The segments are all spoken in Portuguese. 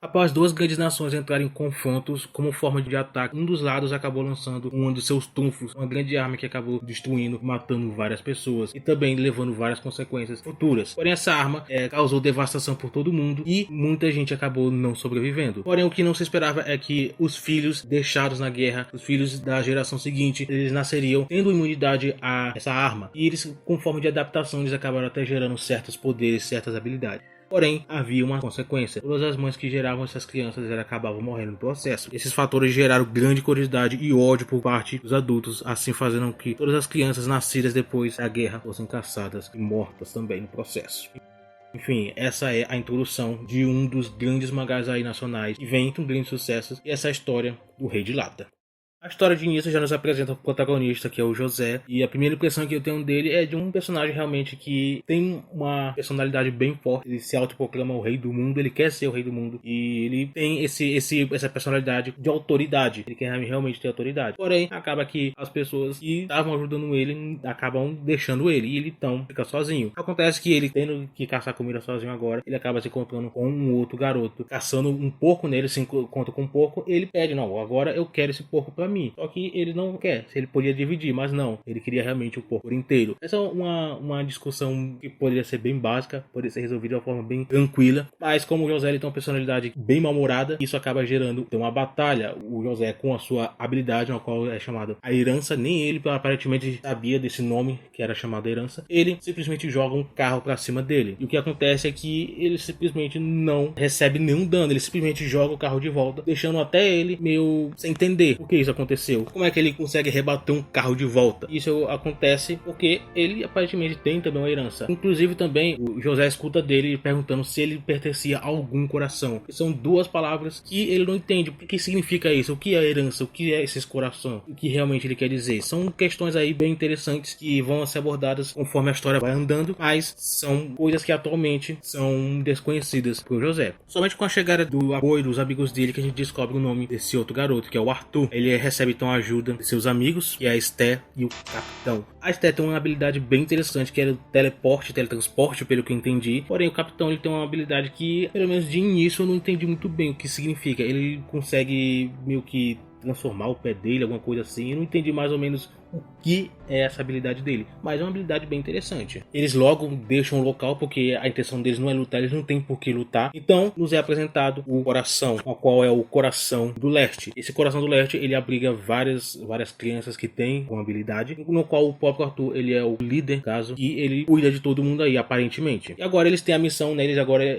Após duas grandes nações entrarem em confrontos como forma de ataque, um dos lados acabou lançando um dos seus trunfos, uma grande arma que acabou destruindo, matando várias pessoas e também levando várias consequências futuras. Porém, essa arma causou devastação por todo mundo e muita gente acabou não sobrevivendo. Porém, o que não se esperava é que os filhos deixados na guerra, os filhos da geração seguinte, eles nasceriam tendo imunidade a essa arma. E eles, com forma de adaptação, eles acabaram até gerando certos poderes, certas habilidades. Porém, havia uma consequência. Todas as mães que geravam essas crianças elas acabavam morrendo no processo. Esses fatores geraram grande curiosidade e ódio por parte dos adultos, assim fazendo com que todas as crianças nascidas depois da guerra fossem caçadas e mortas também no processo. Enfim, essa é a introdução de um dos grandes mangás aí nacionais que vem com grandes sucessos, e essa é a história do Rei de Lata. A história de início já nos apresenta o protagonista, que é o José, e a primeira impressão que eu tenho dele é de um personagem realmente que tem uma personalidade bem forte. Ele se autoproclama o rei do mundo, ele quer ser o rei do mundo, e ele tem essa personalidade de autoridade, ele quer realmente ter autoridade. Porém, acaba que as pessoas que estavam ajudando ele acabam deixando ele, e ele então fica sozinho. Acontece que ele, tendo que caçar comida sozinho agora, ele acaba se encontrando com um outro garoto, caçando um porco nele, se encontra com um porco, ele pede, não, agora eu quero esse porco pra mim. Só que ele não quer, ele podia dividir, mas não, ele queria realmente o porco por inteiro. Essa é uma discussão que poderia ser bem básica, poderia ser resolvida de uma forma bem tranquila, mas como o José ele tem uma personalidade bem mal-humorada, isso acaba gerando uma batalha. O José, com a sua habilidade, na qual é chamada a herança, nem ele aparentemente sabia desse nome que era chamado herança, ele simplesmente joga um carro pra cima dele, e o que acontece é que ele simplesmente não recebe nenhum dano, ele simplesmente joga o carro de volta, deixando até ele meio sem entender por que isso aconteceu. Como é que ele consegue rebater um carro de volta? Isso acontece porque ele aparentemente tem também uma herança. Inclusive também o José escuta dele perguntando se ele pertencia a algum coração. E são duas palavras que ele não entende. O que significa isso? O que é herança? O que é esses coração? O que realmente ele quer dizer? São questões aí bem interessantes que vão ser abordadas conforme a história vai andando, mas são coisas que atualmente são desconhecidas por José. Somente com a chegada do apoio dos amigos dele que a gente descobre o nome desse outro garoto, que é o Arthur. Ele recebe então a ajuda de seus amigos, que é a Esté e o Capitão. A Esté tem uma habilidade bem interessante, que é o teletransporte, pelo que eu entendi. Porém, o Capitão ele tem uma habilidade que, pelo menos de início, eu não entendi muito bem o que significa. Ele consegue meio que transformar o pé dele, alguma coisa assim. Eu não entendi mais ou menos o que é essa habilidade dele, mas é uma habilidade bem interessante. Eles logo deixam o local porque a intenção deles não é lutar, eles não têm por que lutar. Então nos é apresentado o coração, o qual é o coração do leste. Esse coração do leste ele abriga várias crianças que têm uma habilidade, no qual o próprio Arthur ele é o líder, caso, e ele cuida de todo mundo aí aparentemente. E agora eles têm a missão, né?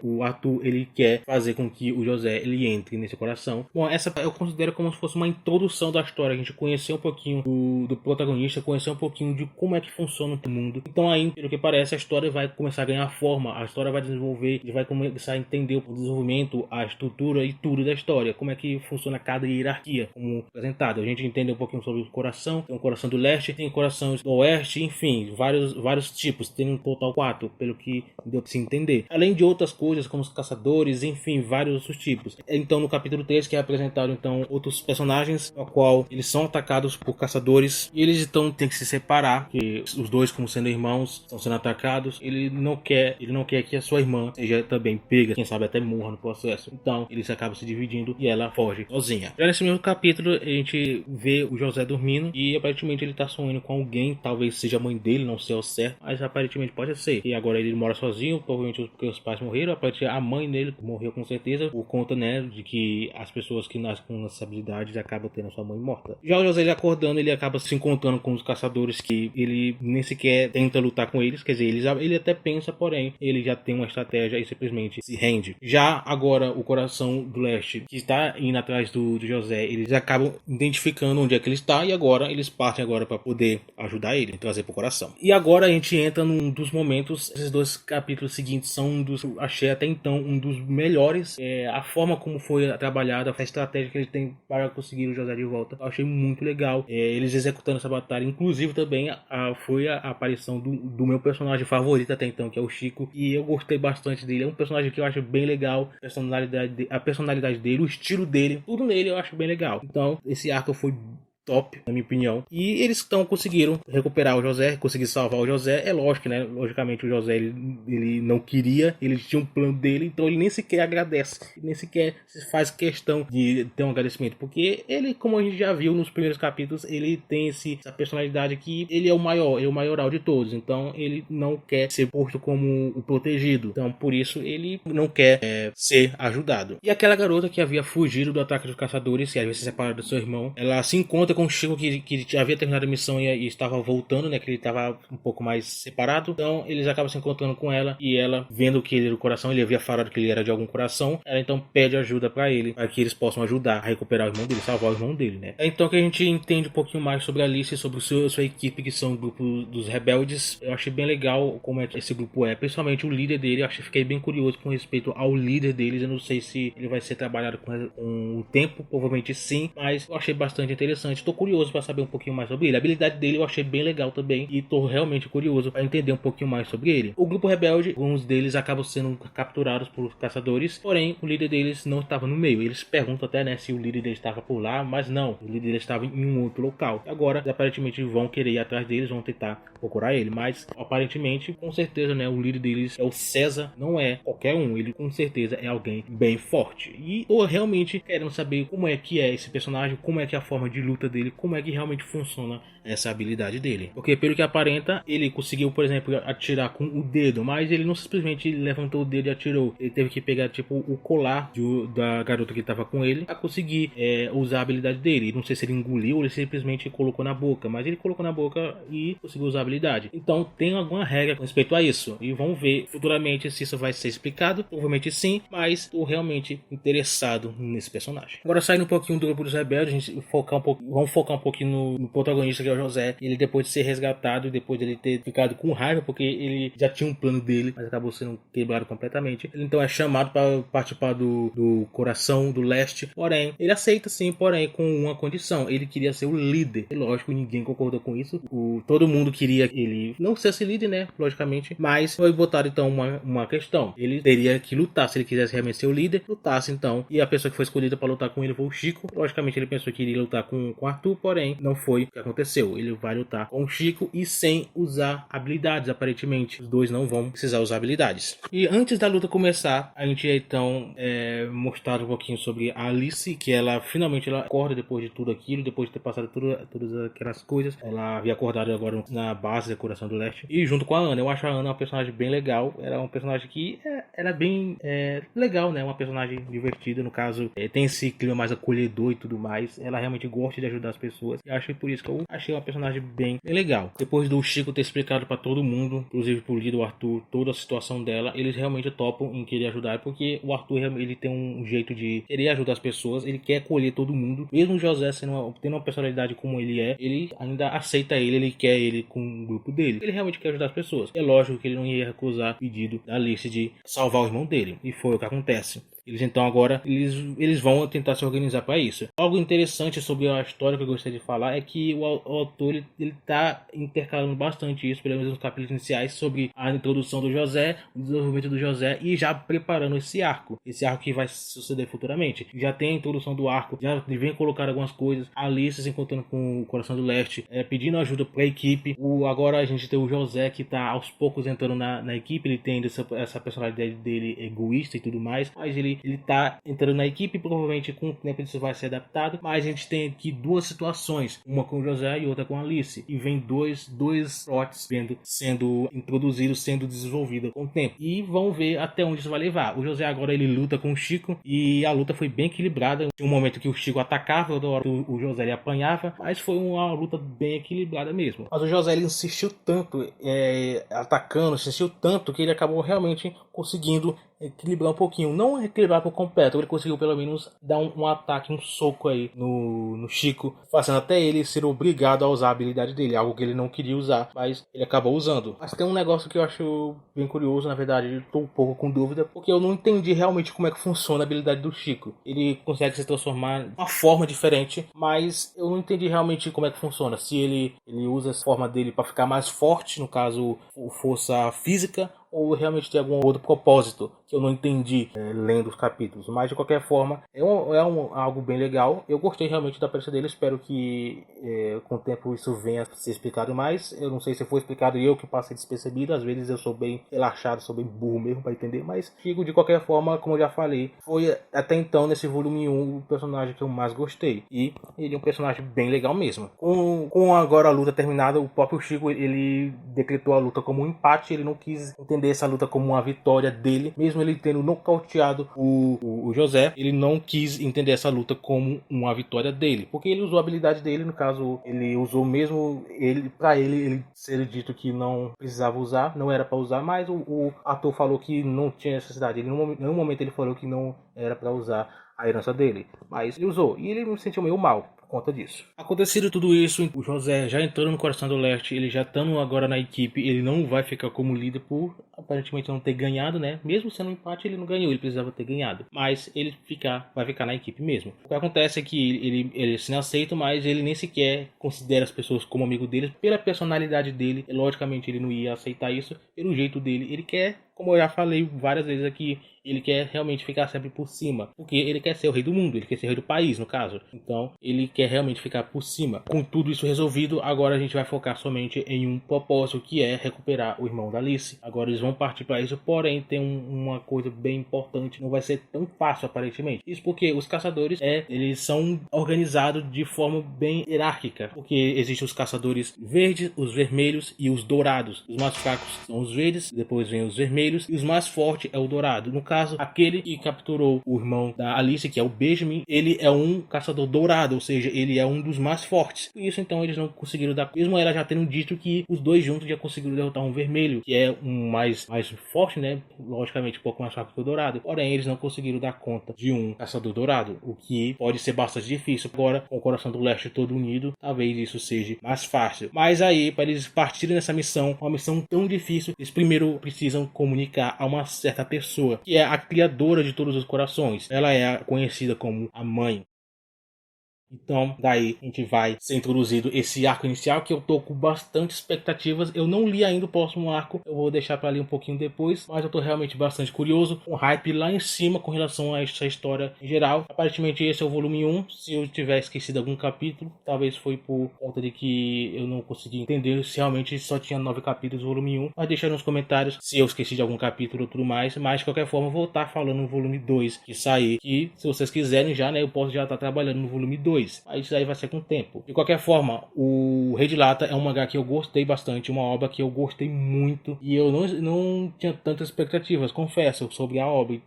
O Arthur ele quer fazer com que o José ele entre nesse coração. Bom, essa eu considero como se fosse uma introdução da história, a gente conhecer um pouquinho do protagonista, conhecer um pouquinho de como é que funciona o mundo. Então aí, pelo que parece, a história vai começar a ganhar forma, a história vai desenvolver, ele vai começar a entender o desenvolvimento, a estrutura e tudo da história, como é que funciona cada hierarquia, como apresentado. A gente entende um pouquinho sobre o coração, tem o coração do leste, tem o coração do oeste, enfim, vários tipos, tem um total 4, pelo que deu pra se entender. Além de outras coisas, como os caçadores, enfim, vários outros tipos. Então no capítulo 3 que é apresentado então outros personagens, no qual eles são atacados por caçadores, e eles então têm que se separar, porque os dois, como sendo irmãos, estão sendo atacados. Ele não quer que a sua irmã seja também pega, quem sabe até morra no processo. Então eles acabam se dividindo e ela foge sozinha. Já nesse mesmo capítulo a gente vê o José dormindo e aparentemente ele tá sonhando com alguém, talvez seja a mãe dele, não sei ao certo, mas aparentemente pode ser. E agora ele mora sozinho, provavelmente porque os pais morreram, aparentemente a mãe dele morreu com certeza, por conta, né, de que as pessoas que nascem com essa habilidade acabam tendo a sua mãe morta. Já o José ele acordando, ele acaba se encontrando com os caçadores que ele nem sequer tenta lutar com eles, quer dizer, ele até pensa, porém ele já tem uma estratégia e simplesmente se rende. Já agora o coração do leste, que está indo atrás do José, eles acabam identificando onde é que ele está e agora eles partem agora para poder ajudar ele, trazer pro coração. E agora a gente entra num dos momentos, esses dois capítulos seguintes são um dos, achei até então um dos melhores, a forma como foi trabalhada, a estratégia que ele tem para conseguir o José de volta, eu achei muito legal. Eles executando essa batalha, inclusive também foi a aparição do meu personagem favorito até então, que é o Chico, e eu gostei bastante dele. É um personagem que eu acho bem legal, a personalidade dele, o estilo dele, tudo nele eu acho bem legal. Então esse arco foi top, na minha opinião. E eles conseguiram recuperar o José, conseguir salvar o José. É lógico, né? Logicamente o José ele não queria, ele tinha um plano dele, então ele nem sequer agradece, nem sequer faz questão de ter um agradecimento, porque ele, como a gente já viu nos primeiros capítulos, ele tem essa personalidade que ele é o maior, é o maioral de todos, então ele não quer ser posto como o protegido, então por isso ele não quer ser ajudado. E aquela garota que havia fugido do ataque dos caçadores, que havia se separado do seu irmão, ela se encontra com o Chico que havia terminado a missão e estava voltando, né, que ele estava um pouco mais separado, então eles acabam se encontrando com ela, e ela, vendo que ele era do coração, ele havia falado que ele era de algum coração, ela então pede ajuda para ele, para que eles possam ajudar a recuperar o irmão dele, salvar o irmão dele, né. É então que a gente entende um pouquinho mais sobre a Alice, sobre sua equipe, que são o grupo dos rebeldes. Eu achei bem legal como é que esse grupo é, principalmente o líder dele. Eu fiquei bem curioso com respeito ao líder deles. Eu não sei se ele vai ser trabalhado com o tempo, provavelmente sim, mas eu achei bastante interessante. Estou curioso para saber um pouquinho mais sobre ele. A habilidade dele eu achei bem legal também, e estou realmente curioso para entender um pouquinho mais sobre ele. O grupo rebelde, alguns deles acabam sendo capturados por caçadores, porém o líder deles não estava no meio. Eles perguntam até, né, se o líder deles estava por lá, mas não, o líder deles estava em um outro local. Agora, aparentemente vão querer ir atrás deles, vão tentar procurar ele, mas aparentemente, com certeza, né, o líder deles é o César, não é qualquer um, ele com certeza é alguém bem forte. E tô realmente querendo saber como é que é esse personagem, como é que é a forma de luta dele, como é que realmente funciona essa habilidade dele. Porque pelo que aparenta, ele conseguiu, por exemplo, atirar com o dedo, mas ele não simplesmente levantou o dedo e atirou. Ele teve que pegar, tipo, o colar da garota que estava com ele para conseguir usar a habilidade dele. Não sei se ele engoliu ou ele simplesmente colocou na boca, mas ele colocou na boca e conseguiu usar a habilidade. Então tem alguma regra com respeito a isso, e vamos ver futuramente se isso vai ser explicado. Provavelmente sim, mas estou realmente interessado nesse personagem. Agora, saindo um pouquinho do grupo dos rebeldes, a gente vamos focar um pouquinho no protagonista, que é o José. Ele, depois de ser resgatado, depois de ele ter ficado com raiva, porque ele já tinha um plano dele, mas acabou sendo quebrado completamente, ele então é chamado para participar do Coração do Leste. Porém, ele aceita sim, porém com uma condição: ele queria ser o líder. E lógico, ninguém concordou com isso. Todo mundo queria que ele não fosse líder, né, logicamente, mas foi botado então uma questão: ele teria que lutar. Se ele quisesse realmente ser o líder, lutasse então. E a pessoa que foi escolhida para lutar com ele foi o Chico. Logicamente ele pensou que iria lutar com o Arthur, porém não foi o que aconteceu. Ele vai lutar com o Chico e sem usar habilidades, aparentemente. Os dois não vão precisar usar habilidades. E antes da luta começar, a gente então mostrar um pouquinho sobre a Alice, que ela finalmente acorda depois de tudo aquilo, depois de ter passado todas aquelas coisas. Ela havia acordado agora na base da Coração do Leste, e junto com a Ana. Eu acho a Ana uma personagem bem legal. Ela é um personagem que era bem legal, né? Uma personagem divertida, no caso, tem esse clima mais acolhedor e tudo mais. Ela realmente gosta de ajudar as pessoas, e acho que por isso que eu achei uma personagem bem legal. Depois do Chico ter explicado para todo mundo, inclusive pro líder, o Arthur, toda a situação dela, eles realmente topam em querer ajudar, porque o Arthur, ele tem um jeito de querer ajudar as pessoas, ele quer acolher todo mundo. Mesmo o José tendo uma personalidade como ele ainda aceita ele quer ele com o grupo dele. Ele realmente quer ajudar as pessoas. É lógico que ele não ia recusar o pedido da Alice de salvar o irmão dele, e foi o que acontece. Eles então agora eles vão tentar se organizar para isso. Algo interessante sobre a história que eu gostaria de falar é que o autor ele tá intercalando bastante isso, pelo menos nos capítulos iniciais, sobre a introdução do José, o desenvolvimento do José, e já preparando esse arco que vai suceder futuramente. Já tem a introdução do arco, já vem colocar algumas coisas, a Alice se encontrando com o Coração do Leste, pedindo ajuda para a equipe. Agora a gente tem o José, que tá aos poucos entrando na equipe. Ele tem essa personalidade dele egoísta e tudo mais, mas ele tá entrando na equipe. Provavelmente com o tempo isso vai ser adaptado, mas a gente tem aqui duas situações, uma com o José e outra com a Alice, e vem dois plots sendo introduzidos, sendo desenvolvidos com o tempo, e vamos ver até onde isso vai levar. O José agora ele luta com o Chico, e a luta foi bem equilibrada. Tinha um momento que o Chico atacava, outra hora o José ele apanhava, mas foi uma luta bem equilibrada mesmo. Mas o José ele insistiu tanto atacando, insistiu tanto, que ele acabou realmente conseguindo equilibrar um pouquinho, não equilibrar por completo, ele conseguiu pelo menos dar um ataque, um soco aí no Chico, fazendo até ele ser obrigado a usar a habilidade dele, algo que ele não queria usar, mas ele acabou usando. Mas tem um negócio que eu acho bem curioso, na verdade, estou um pouco com dúvida, porque eu não entendi realmente como é que funciona a habilidade do Chico. Ele consegue se transformar de uma forma diferente, mas eu não entendi realmente como é que funciona. Se ele usa essa forma dele para ficar mais forte, no caso, força física, ou realmente tem algum outro propósito que eu não entendi lendo os capítulos. Mas de qualquer forma, algo bem legal. Eu gostei realmente da aparência dele, espero que com o tempo isso venha a ser explicado mais. Eu não sei se foi explicado e eu que passei despercebido, às vezes eu sou bem relaxado, sou bem burro mesmo para entender, mas Chico, de qualquer forma, como eu já falei, foi até então nesse volume 1 o personagem que eu mais gostei, e ele é um personagem bem legal mesmo. Com agora a luta terminada, o próprio Chico, ele decretou a luta como um empate, ele não quis entender essa luta como uma vitória dele, mesmo ele tendo nocauteado o José, ele não quis entender essa luta como uma vitória dele, porque ele usou a habilidade dele, no caso, ele usou mesmo ele ser dito que não precisava usar, não era para usar, mas o ator falou que não tinha necessidade, em nenhum momento ele falou que não era para usar a herança dele, mas ele usou, e ele me sentiu meio mal por conta disso. Acontecido tudo isso, o José já entrando no Coração do Leste, ele já estando agora na equipe, ele não vai ficar como líder por aparentemente não ter ganhado, né? Mesmo sendo um empate, ele não ganhou, ele precisava ter ganhado, mas ele vai ficar na equipe mesmo. O que acontece é que ele se não aceita, mas ele nem sequer considera as pessoas como amigo dele, pela personalidade dele. Logicamente ele não ia aceitar isso, pelo jeito dele, ele quer, como eu já falei várias vezes aqui, ele quer realmente ficar sempre por cima, porque ele quer ser o rei do mundo, ele quer ser o rei do país, no caso. Então, ele quer realmente ficar por cima. Com tudo isso resolvido, agora a gente vai focar somente em um propósito, que é recuperar o irmão da Alice. Agora eles vão partir para isso, porém tem uma coisa bem importante, não vai ser tão fácil aparentemente. Isso porque os caçadores, eles são organizados de forma bem hierárquica, porque existem os caçadores verdes, os vermelhos e os dourados. Os mais fracos são os verdes, depois vem os vermelhos, e os mais fortes é o dourado. No caso, aquele que capturou o irmão da Alice, que é o Benjamin, ele é um caçador dourado, ou seja, ele é um dos mais fortes. Por isso, então, eles não conseguiram dar... Mesmo ela já tendo dito que os dois juntos já conseguiram derrotar um vermelho, que é um mais forte, né? Logicamente, um pouco mais fraco que o dourado. Porém, eles não conseguiram dar conta de um caçador dourado, o que pode ser bastante difícil. Agora, com o Coração do Leste todo unido, talvez isso seja mais fácil. Mas aí, para eles partirem nessa missão, uma missão tão difícil, eles primeiro precisam comunicar a uma certa pessoa, que é a criadora de todos os corações. Ela é conhecida como a Mãe. Então, daí a gente vai ser introduzido esse arco inicial, que eu tô com bastante expectativas. Eu não li ainda o próximo arco, eu vou deixar para ler um pouquinho depois, mas eu tô realmente bastante curioso, com hype lá em cima com relação a essa história em geral. Aparentemente esse é o volume 1, se eu tiver esquecido algum capítulo, talvez foi por conta de que eu não consegui entender se realmente só tinha 9 capítulos no volume 1, mas deixa nos comentários se eu esqueci de algum capítulo ou tudo mais, mas de qualquer forma eu vou estar falando no volume 2 que sair, que se vocês quiserem já, né, eu posso já estar trabalhando no volume 2. Aí isso aí vai ser com o tempo. De qualquer forma, o Rei de Lata é um mangá que eu gostei bastante, uma obra que eu gostei muito, e eu não tinha tantas expectativas, confesso, sobre a obra e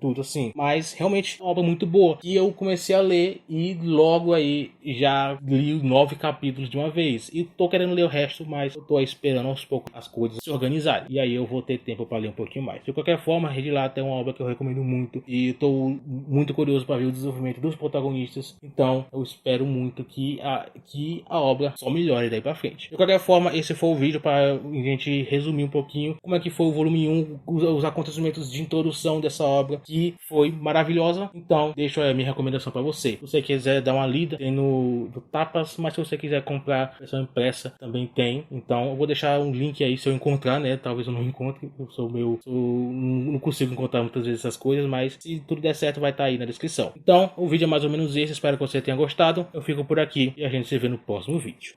tudo assim, mas realmente é uma obra muito boa, e eu comecei a ler e logo aí já li 9 capítulos de uma vez, e tô querendo ler o resto, mas eu tô esperando aos poucos as coisas se organizarem, e aí eu vou ter tempo para ler um pouquinho mais. De qualquer forma, Rei de Lata é uma obra que eu recomendo muito, e tô muito curioso para ver o desenvolvimento dos protagonistas, então eu espero muito que a obra só melhore daí pra frente. De qualquer forma, esse foi o vídeo para a gente resumir um pouquinho como é que foi o volume 1, os acontecimentos de introdução dessa obra, que foi maravilhosa. Então, deixo a minha recomendação para você. Se você quiser dar uma lida, tem no Tapas, mas se você quiser comprar a versão impressa, também tem. Então, eu vou deixar um link aí se eu encontrar, né? Talvez eu não encontre, não consigo encontrar muitas vezes essas coisas, mas se tudo der certo, vai estar aí na descrição. Então, o vídeo é mais ou menos esse, espero que você tenha gostado. Eu fico por aqui e a gente se vê no próximo vídeo.